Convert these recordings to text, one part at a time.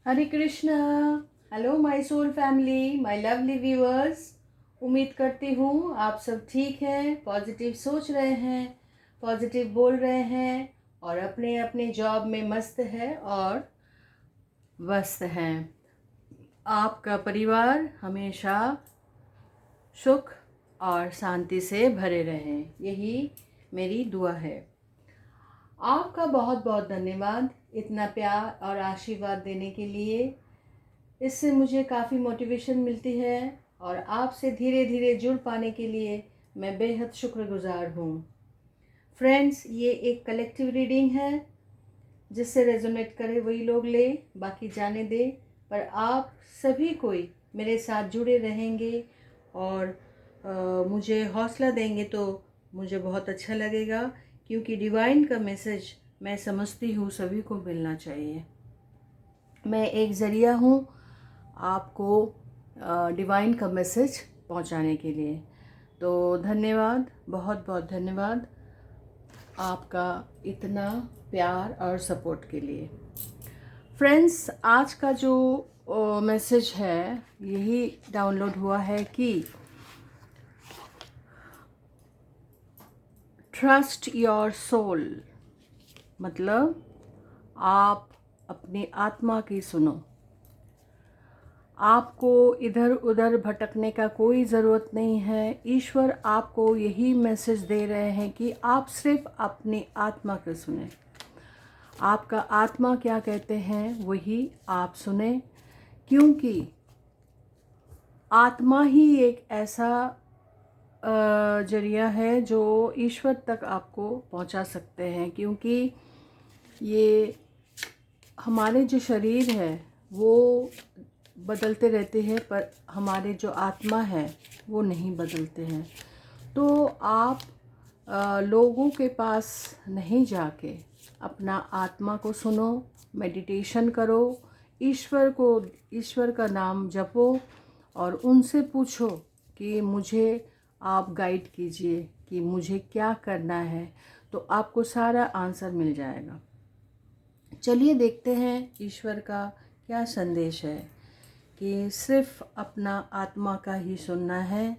Hare Krishna. Hello my soul family, my lovely viewers. उम्मीद करती हूँ आप सब ठीक हैं, पॉजिटिव सोच रहे हैं, पॉजिटिव बोल रहे हैं और अपने अपने जॉब में मस्त है और व्यस्त हैं। आपका परिवार हमेशा सुख और शांति से भरे रहें, यही मेरी दुआ है। आपका बहुत बहुत धन्यवाद इतना प्यार और आशीर्वाद देने के लिए। इससे मुझे काफ़ी मोटिवेशन मिलती है और आपसे धीरे धीरे जुड़ पाने के लिए मैं बेहद शुक्रगुजार हूँ। फ्रेंड्स, ये एक कलेक्टिव रीडिंग है, जिससे रेजोनेट करे वही लोग ले, बाकी जाने दे। पर आप सभी कोई मेरे साथ जुड़े रहेंगे और मुझे हौसला देंगे तो मुझे बहुत अच्छा लगेगा, क्योंकि डिवाइन का मैसेज मैं समझती हूँ सभी को मिलना चाहिए। मैं एक ज़रिया हूँ आपको डिवाइन का मैसेज पहुँचाने के लिए। तो धन्यवाद, बहुत बहुत धन्यवाद आपका इतना प्यार और सपोर्ट के लिए। फ्रेंड्स, आज का जो मैसेज है यही डाउनलोड हुआ है कि ट्रस्ट योर सोल, मतलब आप अपनी आत्मा की सुनो। आपको इधर उधर भटकने का कोई ज़रूरत नहीं है। ईश्वर आपको यही मैसेज दे रहे हैं कि आप सिर्फ अपनी आत्मा को सुने। आपका आत्मा क्या कहते हैं वही आप सुने, क्योंकि आत्मा ही एक ऐसा जरिया है जो ईश्वर तक आपको पहुंचा सकते हैं। क्योंकि ये हमारे जो शरीर है वो बदलते रहते हैं, पर हमारे जो आत्मा है वो नहीं बदलते हैं। तो आप लोगों के पास नहीं जाके अपना आत्मा को सुनो, मेडिटेशन करो, ईश्वर का नाम जपो और उनसे पूछो कि मुझे आप गाइड कीजिए कि मुझे क्या करना है, तो आपको सारा आंसर मिल जाएगा। चलिए देखते हैं ईश्वर का क्या संदेश है कि सिर्फ अपना आत्मा का ही सुनना है।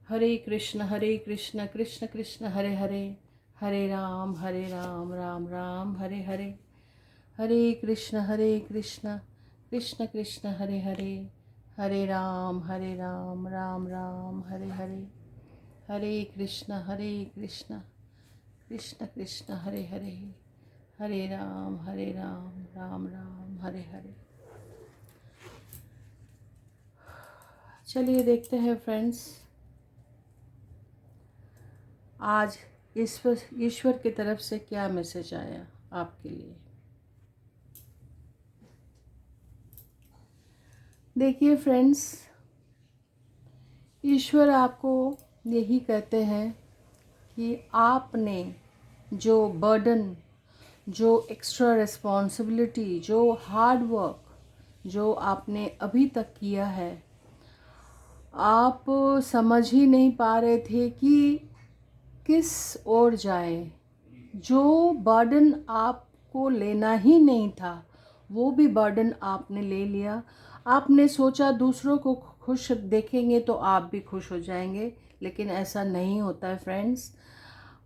हरे कृष्ण कृष्ण कृष्ण हरे हरे, हरे राम राम राम हरे हरे। हरे कृष्ण कृष्ण कृष्ण हरे हरे, हरे राम राम राम हरे हरे। हरे कृष्ण कृष्ण कृष्ण हरे हरे, हरे राम राम राम हरे हरे। चलिए देखते हैं फ्रेंड्स, आज ईश्वर की तरफ से क्या मैसेज आया आपके लिए। देखिए फ्रेंड्स, ईश्वर आपको यही कहते हैं कि आपने जो बर्डन, जो एक्स्ट्रा रिस्पॉन्सिबिलिटी, जो हार्ड वर्क जो आपने अभी तक किया है, आप समझ ही नहीं पा रहे थे कि किस ओर जाए। जो बर्डन आपको लेना ही नहीं था वो भी बर्डन आपने ले लिया। आपने सोचा दूसरों को खुश देखेंगे तो आप भी खुश हो जाएंगे, लेकिन ऐसा नहीं होता है फ्रेंड्स।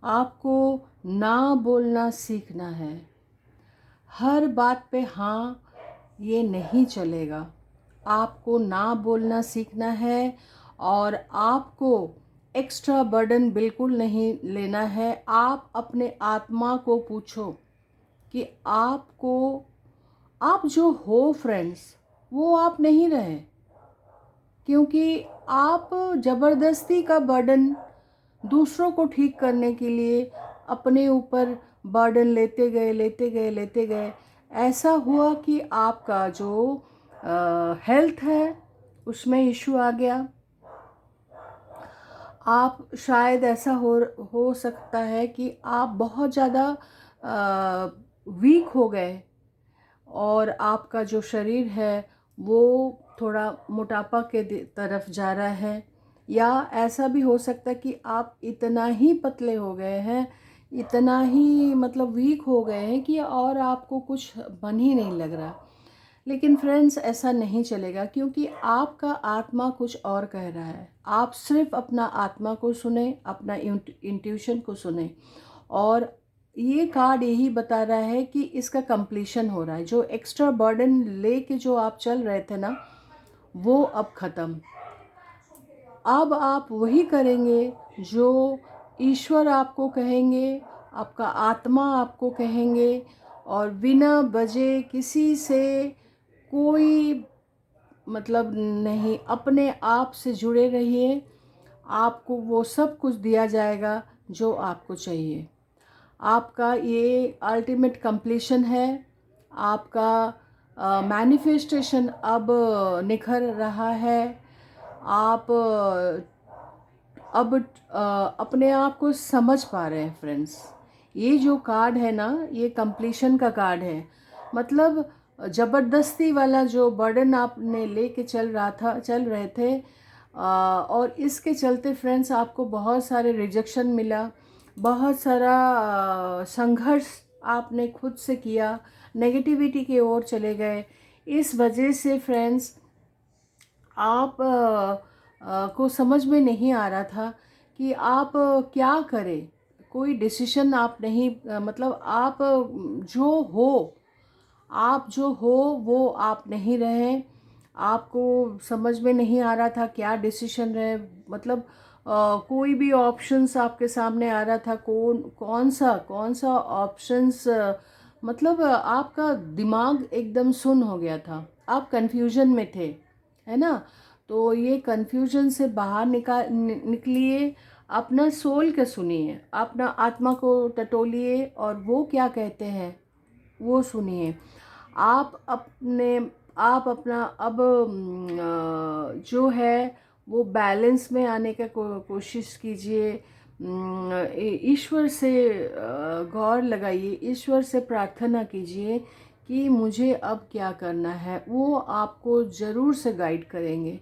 आपको ना बोलना सीखना है। हर बात पे हाँ ये नहीं चलेगा। आपको ना बोलना सीखना है और आपको एक्स्ट्रा बर्डन बिल्कुल नहीं लेना है। आप अपने आत्मा को पूछो कि आप जो हो फ्रेंड्स, वो आप नहीं रहे, क्योंकि आप ज़बरदस्ती का बर्डन दूसरों को ठीक करने के लिए अपने ऊपर बर्डन लेते गए। ऐसा हुआ कि आपका जो हेल्थ है उसमें इशू आ गया। आप शायद ऐसा हो सकता है कि आप बहुत ज़्यादा वीक हो गए और आपका जो शरीर है वो थोड़ा मोटापा के तरफ जा रहा है। या ऐसा भी हो सकता है कि आप इतना ही पतले हो गए हैं इतना ही मतलब वीक हो गए हैं कि और आपको कुछ मन ही नहीं लग रहा। लेकिन फ्रेंड्स, ऐसा नहीं चलेगा, क्योंकि आपका आत्मा कुछ और कह रहा है। आप सिर्फ अपना आत्मा को सुने, अपना इंट्यूशन को सुने। और ये कार्ड यही बता रहा है कि इसका कंप्लीशन हो रहा है। जो एक्स्ट्रा बर्डन लेके जो आप चल रहे थे ना, वो अब ख़त्म। अब आप वही करेंगे जो ईश्वर आपको कहेंगे, आपका आत्मा आपको कहेंगे। और बिना वजह किसी से कोई मतलब नहीं, अपने आप से जुड़े रहिए। आपको वो सब कुछ दिया जाएगा जो आपको चाहिए। आपका ये अल्टीमेट कंप्लीशन है। आपका मैनिफेस्टेशन अब निखर रहा है। आप अब अपने आप को समझ पा रहे हैं फ्रेंड्स। ये जो कार्ड है ना, ये कंप्लीशन का कार्ड है। मतलब ज़बरदस्ती वाला जो बर्डन आपने लेके चल रहे थे, और इसके चलते फ्रेंड्स आपको बहुत सारे रिजेक्शन मिला, बहुत सारा संघर्ष आपने खुद से किया, नेगेटिविटी की ओर चले गए। इस वजह से फ्रेंड्स आप को समझ में नहीं आ रहा था कि आप क्या करें। कोई डिसीजन आप नहीं, मतलब आप जो हो वो आप नहीं रहे। आपको समझ में नहीं आ रहा था क्या डिसीजन रहे। मतलब कोई भी ऑप्शंस आपके सामने आ रहा था, कौन सा ऑप्शंस, मतलब आपका दिमाग एकदम सुन्न हो गया था। आप कंफ्यूजन में थे, है ना। तो ये कंफ्यूजन से बाहर निकलिए। अपना सोल के सुनिए, अपना आत्मा को टटोलिए और वो क्या कहते हैं वो सुनिए। आप अपना अब जो है वो बैलेंस में आने का कोशिश कीजिए। ईश्वर से गौर लगाइए, ईश्वर से प्रार्थना कीजिए कि मुझे अब क्या करना है। वो आपको ज़रूर से गाइड करेंगे,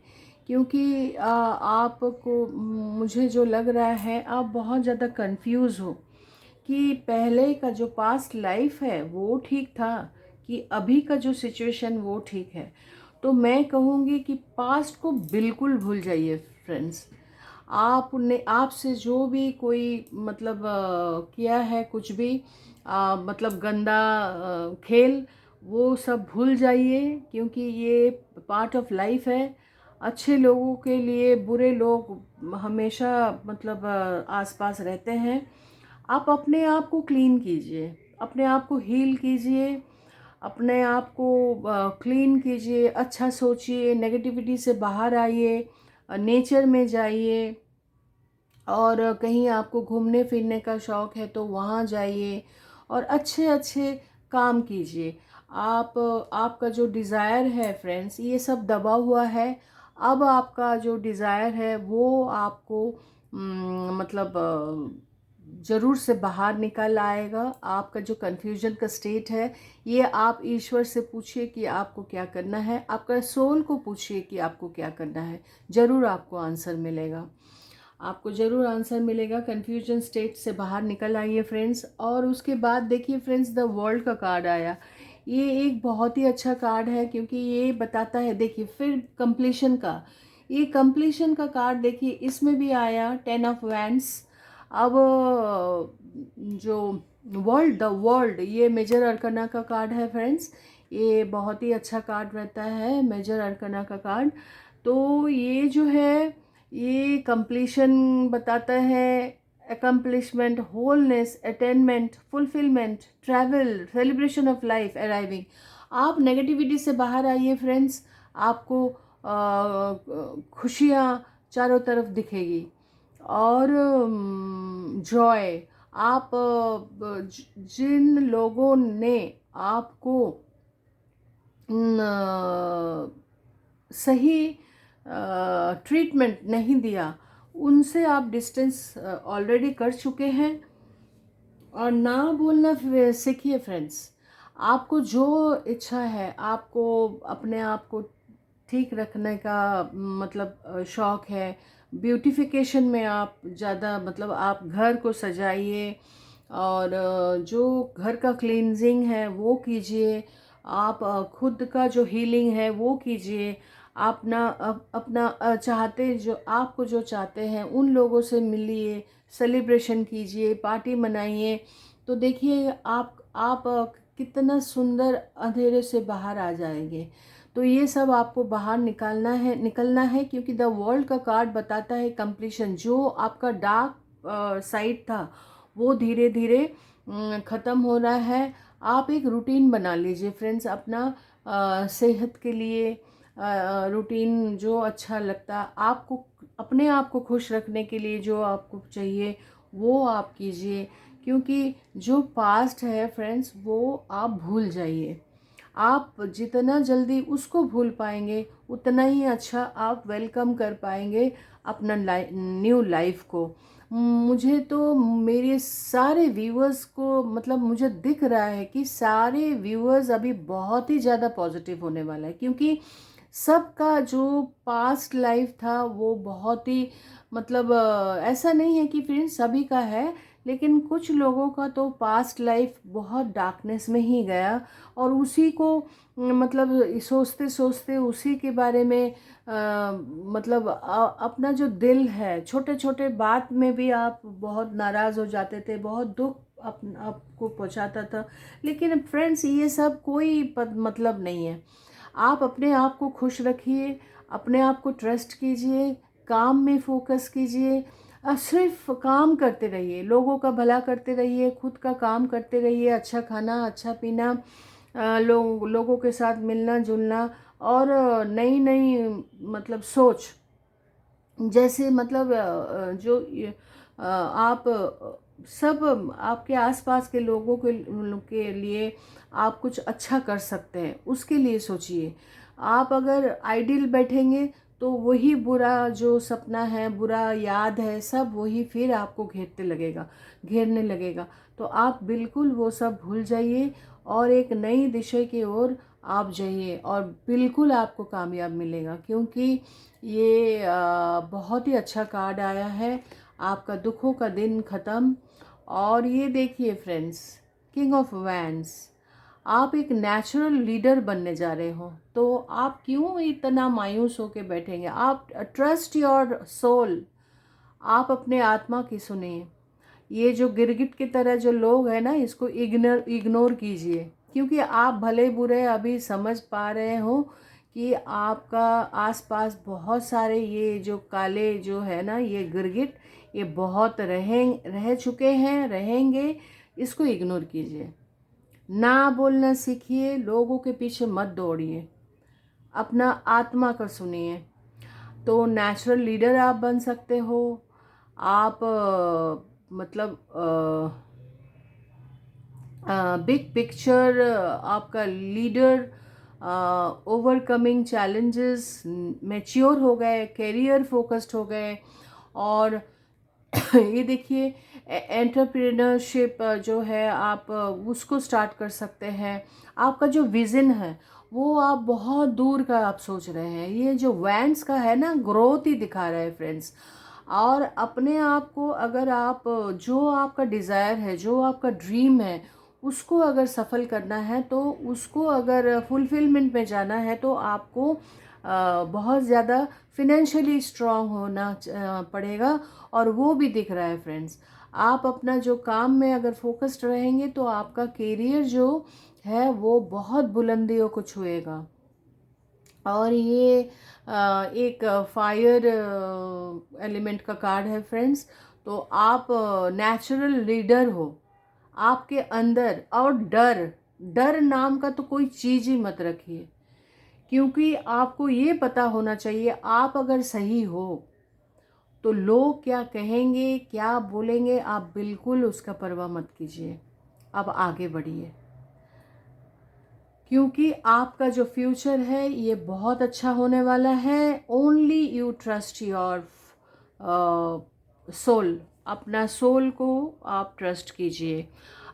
क्योंकि आपको, मुझे जो लग रहा है, आप बहुत ज़्यादा कंफ्यूज हो कि पहले का जो पास्ट लाइफ है वो ठीक था कि अभी का जो सिचुएशन वो ठीक है। तो मैं कहूँगी कि पास्ट को बिल्कुल भूल जाइए फ्रेंड्स। आपने आपसे जो भी कोई मतलब किया है, कुछ भी मतलब गंदा खेल, वो सब भूल जाइए, क्योंकि ये पार्ट ऑफ लाइफ है। अच्छे लोगों के लिए बुरे लोग हमेशा मतलब आसपास रहते हैं। आप अपने आप को क्लीन कीजिए, अपने आप को हील कीजिए, अपने आप को क्लीन कीजिए, अच्छा सोचिए, नेगेटिविटी से बाहर आइए, नेचर में जाइए। और कहीं आपको घूमने फिरने का शौक़ है तो वहाँ जाइए और अच्छे अच्छे काम कीजिए। आपका जो डिज़ायर है फ्रेंड्स, ये सब दबा हुआ है। अब आपका जो डिज़ायर है वो आपको मतलब ज़रूर से बाहर निकल आएगा। आपका जो कन्फ्यूजन का स्टेट है, ये आप ईश्वर से पूछिए कि आपको क्या करना है। आपका सोल को पूछिए कि आपको क्या करना है। ज़रूर आपको आंसर मिलेगा, आपको ज़रूर आंसर मिलेगा। कन्फ्यूजन स्टेट से बाहर निकल आइए फ्रेंड्स। और उसके बाद देखिए फ्रेंड्स, द वर्ल्ड का कार्ड आया। ये एक बहुत ही अच्छा कार्ड है, क्योंकि ये बताता है, देखिए फिर कंप्लीशन का, ये कंप्लीशन का कार्ड देखिए, इसमें भी आया 10 ऑफ वैंड्स। अब जो द वर्ल्ड ये मेजर अरकना का कार्ड है फ्रेंड्स। ये बहुत ही अच्छा कार्ड रहता है, मेजर अरकना का कार्ड। तो ये जो है, ये कंप्लीशन बताता है, accomplishment, wholeness, attainment, fulfilment, travel, celebration of life, arriving. आप नेगेटिविटी से बाहर आइए फ्रेंड्स। आपको खुशियाँ चारों तरफ दिखेगी और जॉय। आप जिन लोगों ने आपको सही ट्रीटमेंट नहीं दिया, उनसे आप डिस्टेंस ऑलरेडी कर चुके हैं। और ना बोलना सीखिए फ्रेंड्स। आपको जो इच्छा है, आपको अपने आप को ठीक रखने का मतलब शौक़ है, ब्यूटिफिकेशन में आप ज़्यादा, मतलब आप घर को सजाइए, और जो घर का क्लींजिंग है वो कीजिए। आप खुद का जो हीलिंग है वो कीजिए। अपना अपना चाहते जो आपको जो चाहते हैं उन लोगों से मिलिए, सेलिब्रेशन कीजिए, पार्टी मनाइए। तो देखिए आप कितना सुंदर अंधेरे से बाहर आ जाएंगे। तो ये सब आपको बाहर निकलना है, क्योंकि द वर्ल्ड का कार्ड बताता है कंप्लीशन। जो आपका डार्क साइड था वो धीरे धीरे ख़त्म हो रहा है। आप एक रूटीन बना लीजिए फ्रेंड्स, अपना सेहत के लिए रूटीन जो अच्छा लगता आपको, अपने आप को खुश रखने के लिए जो आपको चाहिए वो आप कीजिए। क्योंकि जो पास्ट है फ्रेंड्स वो आप भूल जाइए। आप जितना जल्दी उसको भूल पाएंगे उतना ही अच्छा आप वेलकम कर पाएंगे अपना न्यू लाइफ को। मुझे तो मेरे सारे व्यूअर्स को मतलब मुझे दिख रहा है कि सारे व्यूअर्स अभी बहुत ही ज़्यादा पॉजिटिव होने वाला है, क्योंकि सबका जो पास्ट लाइफ था वो बहुत ही मतलब ऐसा नहीं है कि फ्रेंड्स सभी का है, लेकिन कुछ लोगों का तो पास्ट लाइफ बहुत डार्कनेस में ही गया। और उसी को मतलब सोचते सोचते उसी के बारे में मतलब अपना जो दिल है, छोटे छोटे बात में भी आप बहुत नाराज़ हो जाते थे, बहुत दुख आपको पहुंचाता था। लेकिन फ्रेंड्स ये सब कोई मतलब नहीं है। आप अपने आप को खुश रखिए, अपने आप को ट्रस्ट कीजिए, काम में फोकस कीजिए। सिर्फ काम करते रहिए, लोगों का भला करते रहिए, खुद का काम करते रहिए, अच्छा खाना अच्छा पीना, लोगों के साथ मिलना जुलना, और नई नई मतलब सोच। जैसे मतलब आप सब आपके आसपास के लोगों के लिए आप कुछ अच्छा कर सकते हैं, उसके लिए सोचिए। आप अगर आइडियल बैठेंगे तो वही बुरा जो सपना है, बुरा याद है, सब वही फिर आपको घेरने लगेगा। तो आप बिल्कुल वो सब भूल जाइए और एक नई दिशा की ओर आप जाइए, और बिल्कुल आपको कामयाब मिलेगा। क्योंकि ये बहुत ही अच्छा कार्ड आया है, आपका दुखों का दिन ख़त्म। और ये देखिए फ्रेंड्स, किंग ऑफ वैंड्स, आप एक नेचुरल लीडर बनने जा रहे हो, तो आप क्यों इतना मायूस होके बैठेंगे। आप ट्रस्ट योर सोल, आप अपने आत्मा की सुनिए। ये जो गिरगिट की तरह जो लोग हैं ना, इसको इग्नोर कीजिए। क्योंकि आप भले बुरे अभी समझ पा रहे हो कि आपका आसपास बहुत सारे ये जो काले जो है ना, ये गिरगिट, ये बहुत रह चुके हैं, रहेंगे। इसको इग्नोर कीजिए, ना बोलना सीखिए, लोगों के पीछे मत दौड़िए, अपना आत्मा का सुनिए। तो नेचुरल लीडर आप बन सकते हो। आप मतलब बिग पिक्चर आपका लीडर, ओवरकमिंग चैलेंजेस, मैच्योर हो गए, करियर फोकस्ड हो गए। और ये देखिए, एंटरप्रेन्योरशिप जो है आप उसको स्टार्ट कर सकते हैं। आपका जो विज़न है वो आप बहुत दूर का आप सोच रहे हैं। ये जो वैंड्स का है ना, ग्रोथ ही दिखा रहा है फ्रेंड्स। और अपने आप को अगर आप जो आपका डिज़ायर है, जो आपका ड्रीम है, उसको अगर सफल करना है, तो उसको अगर फुलफिलमेंट में जाना है, तो आपको बहुत ज़्यादा फिनेंशियली स्ट्रांग होना पड़ेगा। और वो भी दिख रहा है फ्रेंड्स। आप अपना जो काम में अगर फोकस्ड रहेंगे तो आपका करियर जो है वो बहुत बुलंदियों को छुएगा। और ये एक फायर एलिमेंट का कार्ड है फ्रेंड्स। तो आप नेचुरल लीडर हो आपके अंदर। और डर डर नाम का तो कोई चीज़ ही मत रखिए, क्योंकि आपको ये पता होना चाहिए आप अगर सही हो तो लोग क्या कहेंगे, क्या बोलेंगे, आप बिल्कुल उसका परवाह मत कीजिए। अब आगे बढ़िए, क्योंकि आपका जो फ्यूचर है ये बहुत अच्छा होने वाला है। Only you trust your soul, अपना सोल को आप ट्रस्ट कीजिए।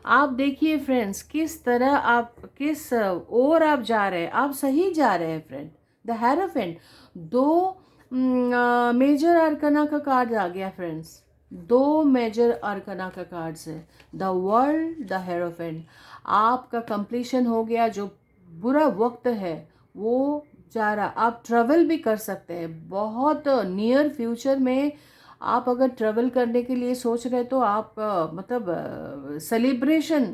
आप देखिए फ्रेंड्स, किस तरह आप किस ओर आप जा रहे हैं, आप सही जा रहे हैं फ्रेंड। द हेरोफेंट, दो मेजर आर्कना का कार्ड आ गया फ्रेंड्स। दो मेजर अरकना का कार्ड्स है, द वर्ल्ड, द हेरोफेंट। आपका कंप्लीशन हो गया, जो बुरा वक्त है वो जा रहा। आप ट्रैवल भी कर सकते हैं बहुत नियर फ्यूचर में। आप अगर ट्रैवल करने के लिए सोच रहे तो आप मतलब सेलिब्रेशन,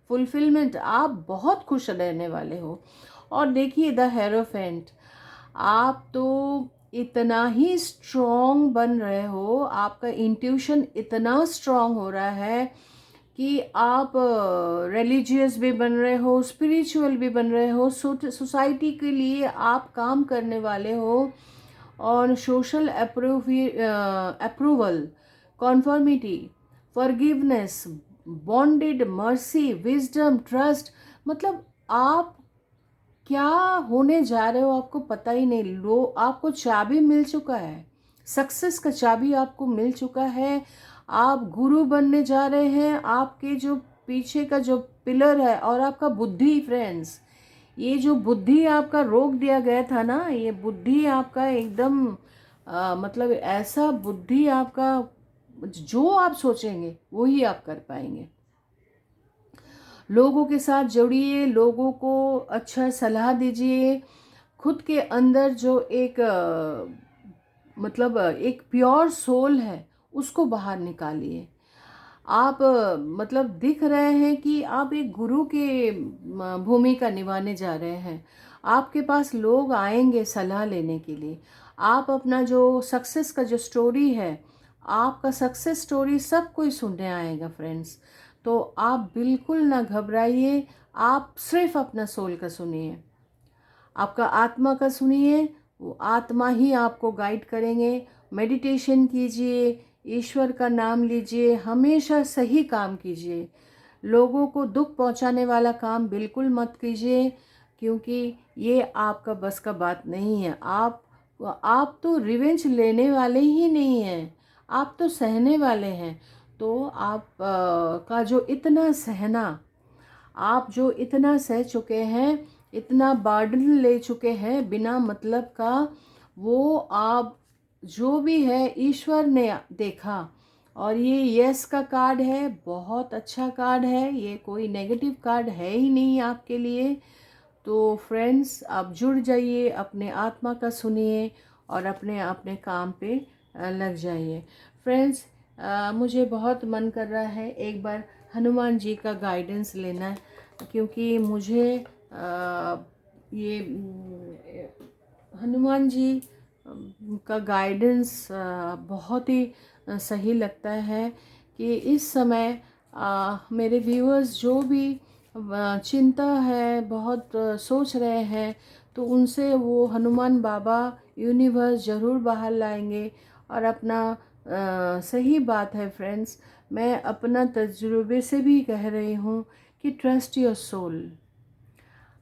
फुलफिलमेंट, आप बहुत खुश रहने वाले हो। और देखिए द हेरोफेंट, आप तो इतना ही स्ट्रॉन्ग बन रहे हो, आपका इंट्यूशन इतना स्ट्रॉन्ग हो रहा है कि आप रिलीजियस भी बन रहे हो, स्पिरिचुअल भी बन रहे हो, सोसाइटी के लिए आप काम करने वाले हो। और social approval, conformity, forgiveness, bonded, mercy, wisdom, trust, मतलब आप क्या होने जा रहे हो आपको पता ही नहीं। लो, आपको चाबी मिल चुका है, सक्सेस का चाबी आपको मिल चुका है। आप गुरु बनने जा रहे हैं। आपके जो पीछे का जो पिलर है और आपका बुद्धि फ्रेंड्स, ये जो बुद्धि आपका रोक दिया गया था ना, ये बुद्धि आपका एकदम मतलब ऐसा बुद्धि आपका, जो आप सोचेंगे वही आप कर पाएंगे। लोगों के साथ जुड़िए, लोगों को अच्छा सलाह दीजिए। खुद के अंदर जो एक मतलब एक प्योर सोल है उसको बाहर निकालिए। आप मतलब दिख रहे हैं कि आप एक गुरु के भूमिका निभाने जा रहे हैं। आपके पास लोग आएंगे सलाह लेने के लिए। आप अपना जो सक्सेस का जो स्टोरी है, आपका सक्सेस स्टोरी सब कोई सुनने आएगा फ्रेंड्स। तो आप बिल्कुल ना घबराइए, आप सिर्फ अपना सोल का सुनिए, आपका आत्मा का सुनिए। वो आत्मा ही आपको गाइड करेंगे। मेडिटेशन कीजिए, ईश्वर का नाम लीजिए, हमेशा सही काम कीजिए। लोगों को दुख पहुंचाने वाला काम बिल्कुल मत कीजिए, क्योंकि ये आपका बस का बात नहीं है। आप तो रिवेंज लेने वाले ही नहीं हैं, आप तो सहने वाले हैं। तो आप का जो इतना सहना, आप जो इतना सह चुके हैं, इतना बर्डन ले चुके हैं बिना मतलब का, वो आप जो भी है ईश्वर ने देखा। और ये यस का कार्ड है, बहुत अच्छा कार्ड है, ये कोई नेगेटिव कार्ड है ही नहीं आपके लिए। तो फ्रेंड्स, आप जुड़ जाइए, अपने आत्मा का सुनिए और अपने अपने काम पे लग जाइए। फ्रेंड्स, मुझे बहुत मन कर रहा है एक बार हनुमान जी का गाइडेंस लेना, क्योंकि मुझे ये हनुमान जी का गाइडेंस बहुत ही सही लगता है। कि इस समय मेरे व्यूअर्स जो भी चिंता है, बहुत सोच रहे हैं, तो उनसे वो हनुमान बाबा यूनिवर्स ज़रूर बाहर लाएंगे। और अपना सही बात है फ्रेंड्स, मैं अपना तजुर्बे से भी कह रही हूँ कि ट्रस्ट योर सोल,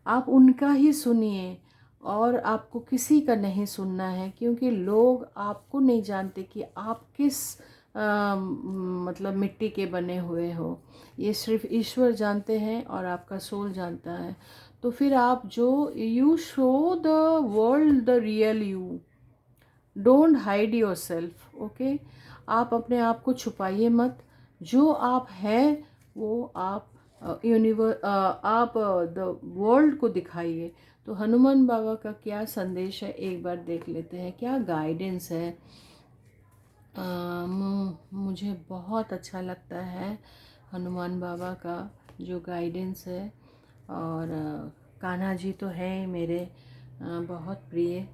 आप उनका ही सुनिए और आपको किसी का नहीं सुनना है। क्योंकि लोग आपको नहीं जानते कि आप किस मतलब मिट्टी के बने हुए हो, ये सिर्फ ईश्वर जानते हैं और आपका सोल जानता है। तो फिर आप जो you show the world the real you, don't hide your self, okay. आप अपने आप को छुपाइए मत, जो आप हैं वो आप आप द वर्ल्ड को दिखाइए। तो हनुमान बाबा का क्या संदेश है एक बार देख लेते हैं, क्या गाइडेंस है। मुझे बहुत अच्छा लगता है हनुमान बाबा का जो गाइडेंस है। और कान्हा जी तो हैं मेरे बहुत प्रिय,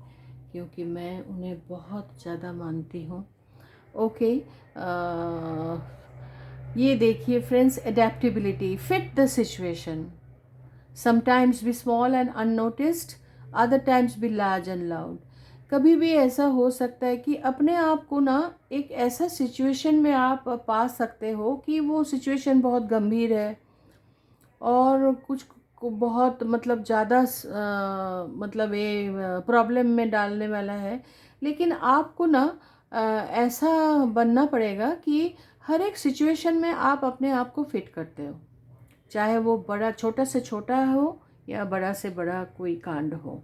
क्योंकि मैं उन्हें बहुत ज़्यादा मानती हूँ। ओके, ये देखिए friends, adaptability, fit the situation, sometimes be small and unnoticed, other times be large and loud. कभी भी ऐसा हो सकता है कि अपने आप को ना एक ऐसा सिचुएशन में आप पा सकते हो कि वो सिचुएशन बहुत गंभीर है और कुछ को बहुत मतलब ज़्यादा मतलब ये प्रॉब्लम में डालने वाला है। लेकिन आपको ना ऐसा बनना पड़ेगा कि हर एक सिचुएशन में आप अपने आप को फिट करते हो, चाहे वो बड़ा छोटा से छोटा हो या बड़ा से बड़ा कोई कांड हो।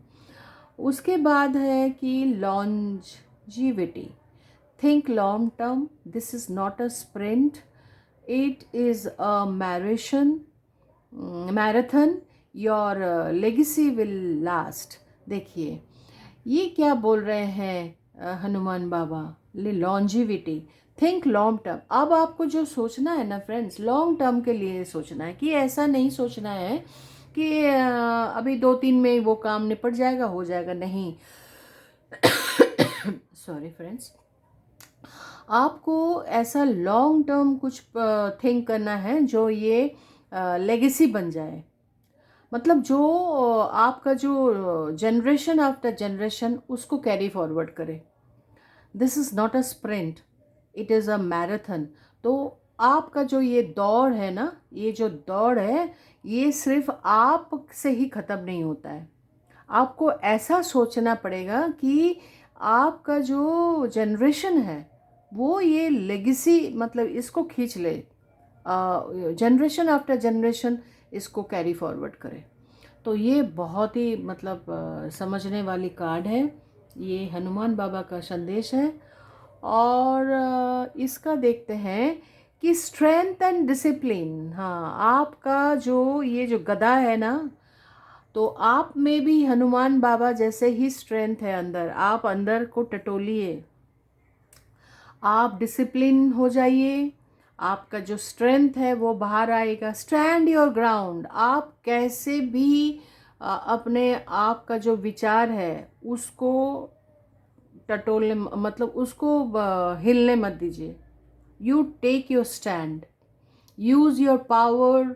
उसके बाद है कि longevity, think long term. This is not a sprint, it is a marathon. Your legacy will last. देखिए ये क्या बोल रहे हैं हनुमान बाबा, लॉन्जिविटी, थिंक लॉन्ग टर्म। अब आपको जो सोचना है ना फ्रेंड्स, लॉन्ग टर्म के लिए सोचना है, कि ऐसा नहीं सोचना है कि अभी 2-3 में वो काम निपट जाएगा, हो जाएगा, नहीं। सॉरी फ्रेंड्स, आपको ऐसा लॉन्ग टर्म कुछ थिंक करना है जो ये लेगेसी बन जाए। मतलब जो आपका जो जनरेशन आफ्टर जनरेशन उसको कैरी फॉरवर्ड करे। This is not a sprint, it is a marathon. तो आपका जो ये दौड़ है ना, ये जो दौड़ है, ये सिर्फ आप से ही ख़त्म नहीं होता है। आपको ऐसा सोचना पड़ेगा कि आपका जो जनरेशन है वो ये लेगेसी, मतलब इसको खींच ले, जनरेशन आफ्टर जनरेशन इसको कैरी फॉरवर्ड करे। तो ये बहुत ही मतलब समझने वाली कार्ड है, ये हनुमान बाबा का संदेश है। और इसका देखते हैं कि स्ट्रेंथ एंड डिसिप्लिन। हाँ, आपका जो ये जो गदा है ना, तो आप में भी हनुमान बाबा जैसे ही स्ट्रेंथ है अंदर। आप अंदर को टटोलिए, आप डिसिप्लिन हो जाइए, आपका जो स्ट्रेंथ है वो बाहर आएगा। Stand your ground. आप कैसे भी अपने आप का जो विचार है उसको टटोलने, मतलब उसको हिलने मत दीजिए। You take your stand, use your power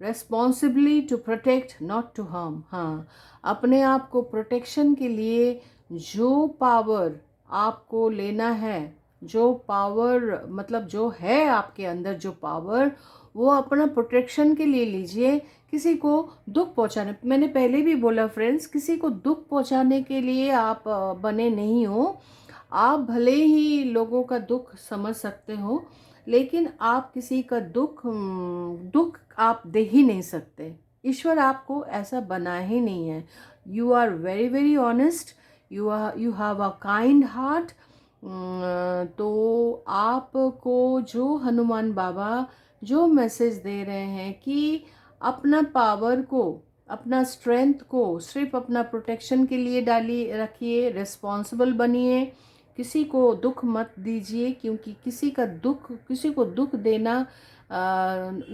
responsibly to protect not to harm. हाँ, अपने आप को प्रोटेक्शन के लिए जो पावर आपको लेना है, जो पावर मतलब जो है आपके अंदर जो पावर, वो अपना प्रोटेक्शन के लिए लीजिए। किसी को दुख पहुंचाने, मैंने पहले भी बोला फ्रेंड्स, किसी को दुख पहुंचाने के लिए आप बने नहीं हो। आप भले ही लोगों का दुख समझ सकते हो, लेकिन आप किसी का दुख आप दे ही नहीं सकते। ईश्वर आपको ऐसा बना ही नहीं है। You are very very honest, you have a kind heart. तो आपको जो हनुमान बाबा जो मैसेज दे रहे हैं कि अपना पावर को, अपना स्ट्रेंथ को सिर्फ अपना प्रोटेक्शन के लिए रखिए, रिस्पॉन्सिबल बनिए, किसी को दुख मत दीजिए, क्योंकि किसी को दुख देना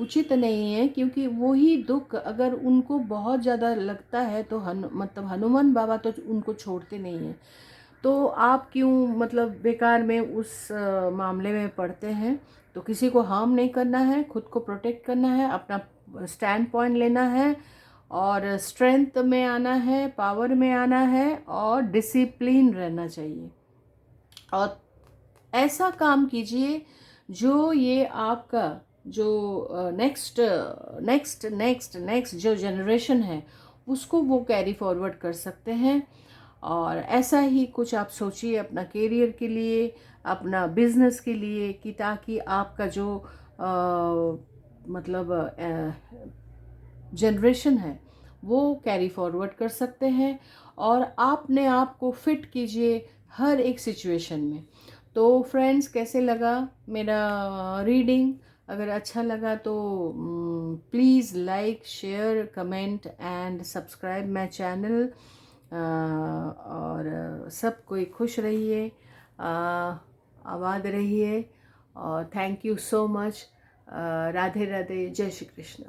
उचित नहीं है। क्योंकि वही दुख अगर उनको बहुत ज़्यादा लगता है तो मतलब हनुमान बाबा तो उनको छोड़ते नहीं हैं। तो आप क्यों मतलब बेकार में उस मामले में पड़ते हैं। तो किसी को हार्म नहीं करना है, खुद को प्रोटेक्ट करना है, अपना स्टैंड पॉइंट लेना है, और स्ट्रेंथ में आना है, पावर में आना है, और डिसिप्लिन रहना चाहिए। और ऐसा काम कीजिए जो ये आपका जो नेक्स्ट नेक्स्ट नेक्स्ट नेक्स्ट जो जनरेशन है उसको वो कैरी फॉरवर्ड कर सकते हैं। और ऐसा ही कुछ आप सोचिए अपना करियर के लिए, अपना बिजनेस के लिए, कि ताकि आपका जो मतलब जनरेशन है वो कैरी फॉरवर्ड कर सकते हैं। और आपने आप को फिट कीजिए हर एक सिचुएशन में। तो फ्रेंड्स, कैसे लगा मेरा रीडिंग? अगर अच्छा लगा तो please like, share, comment and subscribe my channel. और सब कोई खुश रहिए, आबाद रहिए, और thank you so much. Radhe Radhe, जय श्री कृष्ण।